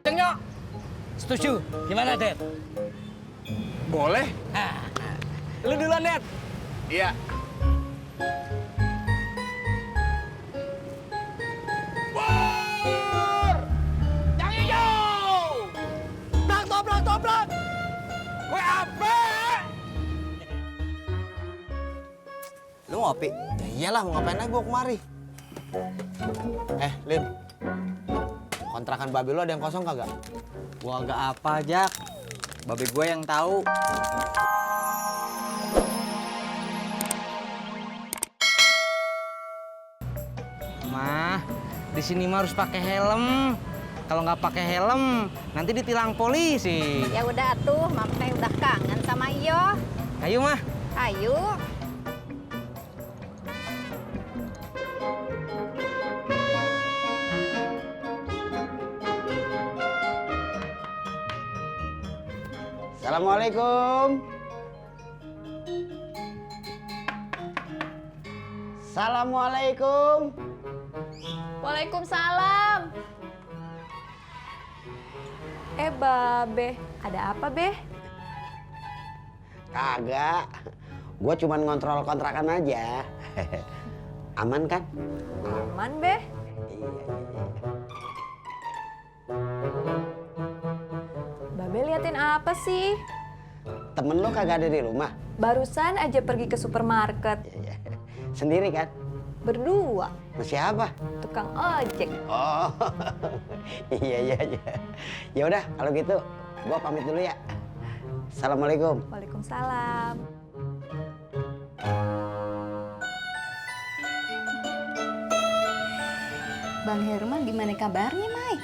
Cengok. Setuju. Gimana, Det? Boleh? Lu duluan, Det. Iya. Pur! Yang hijau! Toprak, toprak. Gue apa? Lu ngopi? Ya iyalah, mau ngapain lagi gua kemari. Lim. Kontrakan babi lu ada yang kosong kagak? Gua agak apa, Jak? Babe gue yang tahu. Mah, di sini mah harus pakai helm. Kalau nggak pakai helm, nanti ditilang polisi. Ya udah atuh, Mama teh udah kangen sama Iyo. Ayo, Mah. Ayo. Assalamualaikum. Assalamualaikum. Waalaikumsalam. Babe, ada apa, Be? Kagak. Gua cuman ngontrol kontrakan aja. Aman kan? Aman, Be. Iya. Babe liatin apa sih? Temen lu kagak ada di rumah? Barusan aja pergi ke supermarket. Iya. Sendiri kan? Berdua, Sama siapa? tukang ojek. Oh. Iya. Ya udah kalau gitu gua pamit dulu ya. Assalamualaikum. Waalaikumsalam. Bang Herman gimana kabarnya, Mai?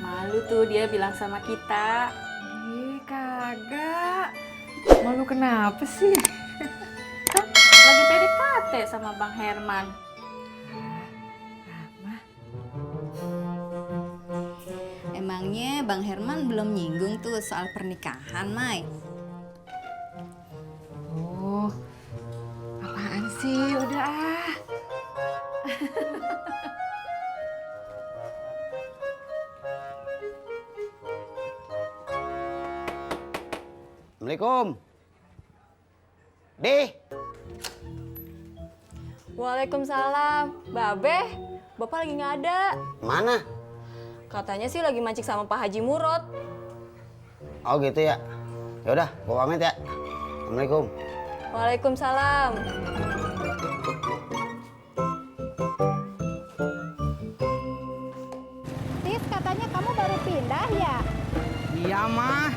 Malu tuh dia bilang sama kita. Ih, kagak. Malu kenapa sih? Kan lagi PDKT sama Bang Herman. Emangnya Bang Herman belum nyinggung tuh soal pernikahan, Mai? Oh, apaan sih? Udah ah. Assalamualaikum. Dih. Waalaikumsalam. Babe, Bapak lagi nggak ada. Mana? Katanya sih lagi mancing sama Pak Haji Murad. Oh gitu ya. Ya udah, gua pamit ya. Assalamualaikum. Waalaikumsalam. Tis, katanya kamu baru pindah ya? Iya, Mah.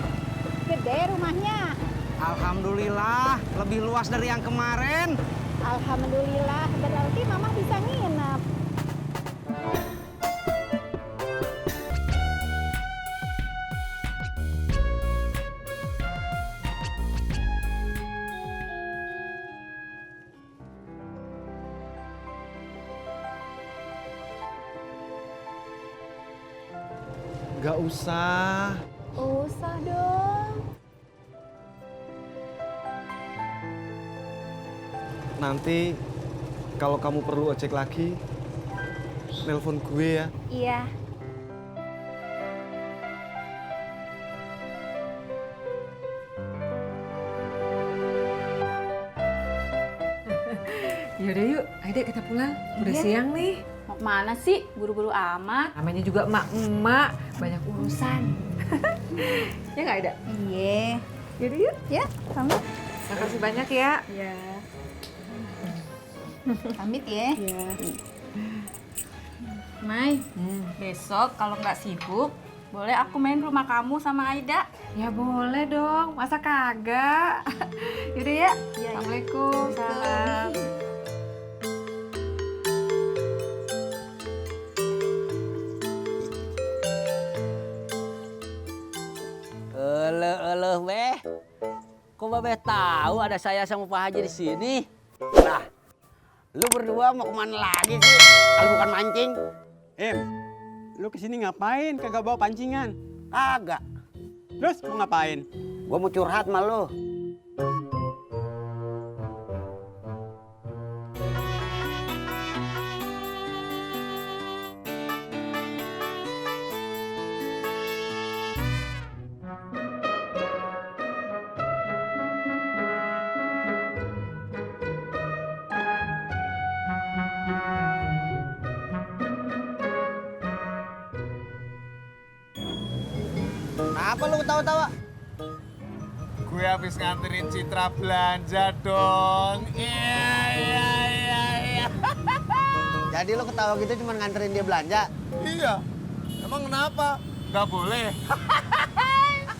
Gede rumahnya. Alhamdulillah, lebih luas dari yang kemarin. Alhamdulillah, berarti Mama bisa nginep. Gak usah. Usah dong. Nanti kalau kamu perlu ojek lagi, nelpon gue ya. Iya. Yaudah yuk, ayo deh kita pulang. Udah siang nih. Mau kemana sih? Buru-buru amat. Namanya juga emak-emak, banyak urusan. Ya nggak ada? Iya. Yaudah yuk. Ya, kamu Makasih banyak ya. Ya. pamit ya. Iya. Mai, besok kalau nggak sibuk, boleh aku main rumah kamu sama Aida? Ya boleh dong, masa kagak? Yaudah ya. Assalamualaikum. Salam. Eleh, Beh. Kok Babeh tahu ada saya sama Pak Haji di sini? Lah, lu berdua mau kemana lagi sih? Kalau bukan mancing? Lu kesini ngapain? Kagak bawa pancingan? Kagak. Terus mau ngapain? Gua mau curhat sama lu. Kenapa lu ketawa-tawa? Gue habis nganterin Citra belanja dong. Iya. Jadi lu ketawa gitu cuma nganterin dia belanja? Iya. Emang kenapa? Gak boleh.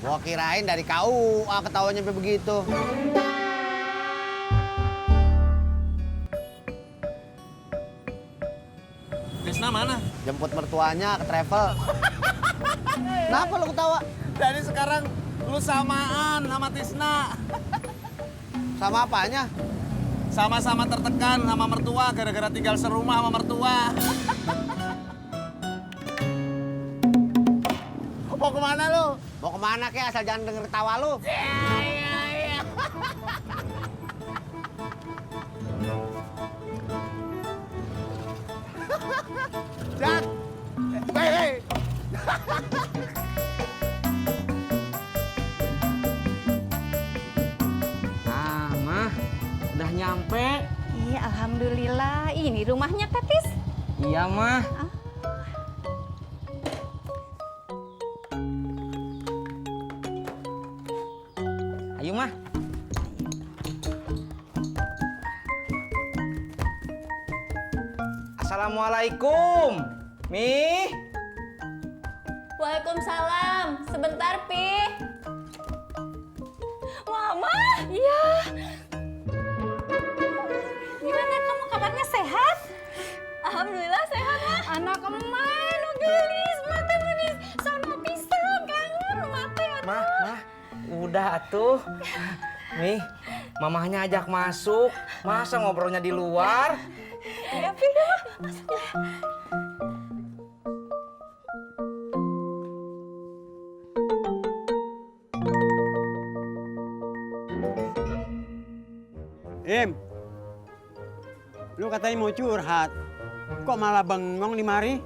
Gua kirain dari KUA ketawanya sampai begitu. Tisna mana? Jemput mertuanya ke travel. Kenapa lu ketawa? Dari sekarang lu samaan sama Tisna. Sama apanya? Sama-sama tertekan sama mertua gara-gara tinggal serumah sama mertua. Mau kemana lu? Mau kemana kek asal jangan denger tawa lu. Iya. Jak. Hei. Ah, Mah, udah nyampe. Iya, alhamdulillah. Ini rumahnya Tetis. Iya, Mah. Ayo, Mah. Assalamualaikum. Mi. Waalaikumsalam. Sebentar, Pi. Mama, iya. Gimana kamu kabarnya sehat? Alhamdulillah sehat, Ma. Anak emak, nu gelis, mata gelis. Sono pisan, kangen mata. Mah, udah atuh. Mi, mamahnya ajak masuk. Masa ngobrolnya di luar? Ya, Pi, masuk ya. Lu katanya mau curhat. Kok malah bengong di mari?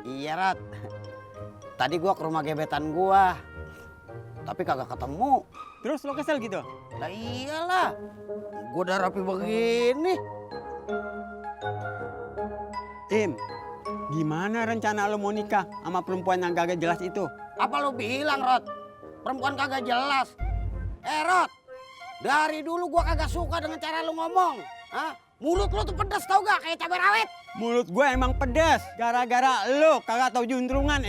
Iya, Rat. Tadi gua ke rumah gebetan gua. Tapi kagak ketemu. Terus lo kesel gitu? Lah iyalah. Gua udah rapi begini. Gimana rencana lo mau nikah sama perempuan yang kagak jelas itu? Apa lu bilang, Rod? Perempuan kagak jelas. Rod, dari dulu gua kagak suka dengan cara lu ngomong. Hah? Mulut lu tuh pedas tau gak? Kayak cabai rawit. Mulut gue emang pedas. Gara-gara lo kagak tahu juntrungan,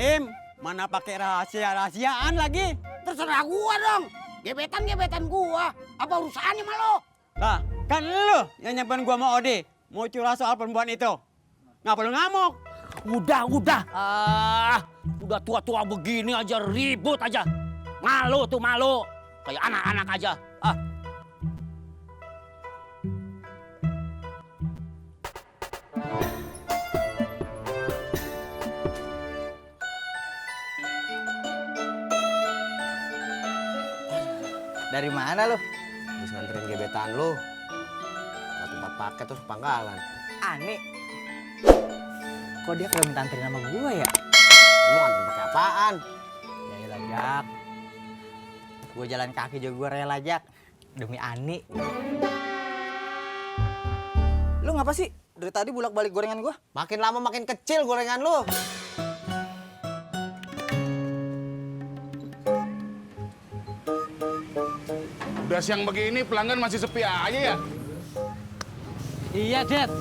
Mana pakai rahasia-rahasiaan lagi? Terserah gua dong. Gebetan gua. Apa urusannya sama lo? Lah, kan lo yang nyamperin gua mau Ode. Mau curhat soal perempuan itu. Ngapa lu ngamuk? Udah. Udah tua-tua begini aja ribut aja. Malu tuh malu. Kayak anak-anak aja. Dari mana lu? Habis nganterin gebetan lu. Ke tempat paket terus pangkalan. Ani. Kok dia kagak minta anterin sama gua ya? Lu nganterin pakai apaan? Ya elah, Jak. Gua jalan kaki juga gua rela, Jak. Demi Ani. Lu ngapa sih? Dari tadi bolak-balik gorengan gua? Makin lama makin kecil gorengan lu. Udah siang begini pelanggan masih sepi aja ya? Iya, Dad.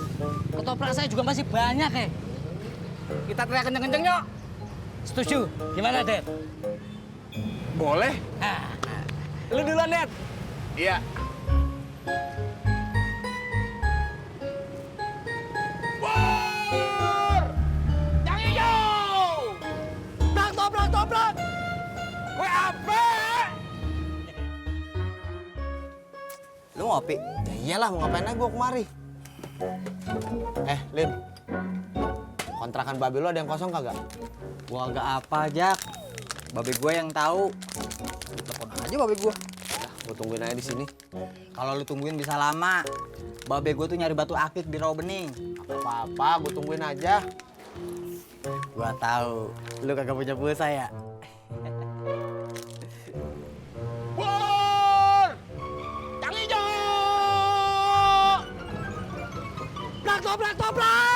Ketoprak saya juga masih banyak, Kita teriak kenceng-kenceng, yuk. Setuju. Gimana, Dad? Boleh. Lu duluan, Dad. Iya. Pur! Yang hijau! Toprak! Kue apa? Lu ngopi? Ya iyalah, mau ngapain lagi gua kemari? Lin. Kontrakan babe lu ada yang kosong kagak? Gua agak apa, Jak. Babe gua yang tahu. Telepon aja babe gua. Udah, gua tungguin aja di sini. Kalau lu tungguin bisa lama. Babe gua tuh nyari batu akik di rawa bening. Apa-apa, gua tungguin aja. Gua tahu, lu kagak punya pulsa ya? Pur! Yang hijau! Toprak!